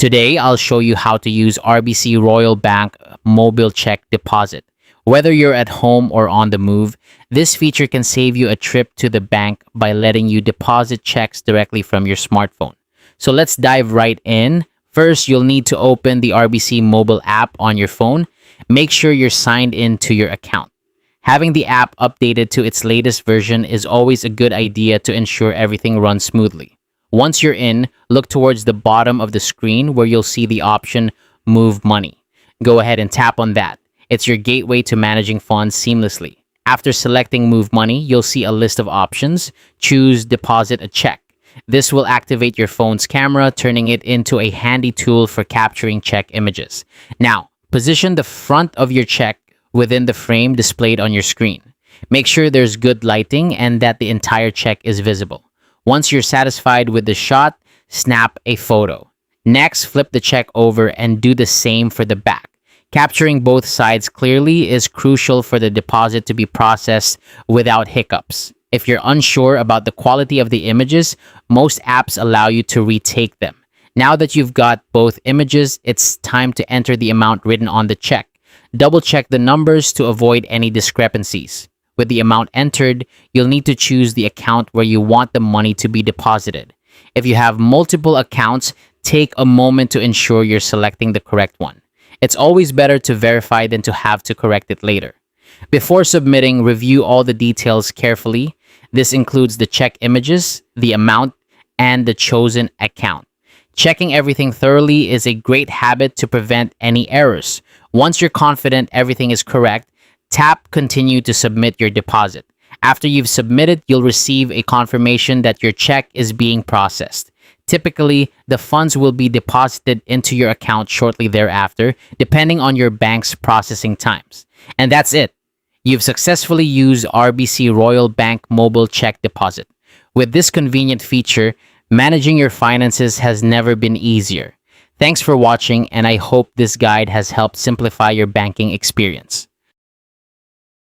Today, I'll show you how to use RBC Royal Bank mobile check deposit. Whether you're at home or on the move, this feature can save you a trip to the bank by letting you deposit checks directly from your smartphone. So let's dive right in. First, you'll need to open the RBC mobile app on your phone. Make sure you're signed in to your account. Having the app updated to its latest version is always a good idea to ensure everything runs smoothly. Once you're in, look towards the bottom of the screen where you'll see the option Move Money. Go ahead and tap on that. It's your gateway to managing funds seamlessly. After selecting Move Money, you'll see a list of options. Choose Deposit a Check. This will activate your phone's camera, turning it into a handy tool for capturing check images. Now, position the front of your check within the frame displayed on your screen. Make sure there's good lighting and that the entire check is visible. Once you're satisfied with the shot, snap a photo. Next, flip the check over and do the same for the back. Capturing both sides clearly is crucial for the deposit to be processed without hiccups. If you're unsure about the quality of the images, most apps allow you to retake them. Now that you've got both images, it's time to enter the amount written on the check. Double check the numbers to avoid any discrepancies. With the amount entered, you'll need to choose the account where you want the money to be deposited. If you have multiple accounts, take a moment to ensure you're selecting the correct one. It's always better to verify than to have to correct it later. Before submitting, review all the details carefully. This includes the check images, the amount, and the chosen account. Checking everything thoroughly is a great habit to prevent any errors. Once you're confident everything is correct, tap Continue to submit your deposit. After you've submitted, you'll receive a confirmation that your check is being processed. Typically, the funds will be deposited into your account shortly thereafter, depending on your bank's processing times. And that's it. You've successfully used RBC Royal Bank mobile check deposit. With this convenient feature, managing your finances has never been easier. Thanks for watching, and I hope this guide has helped simplify your banking experience.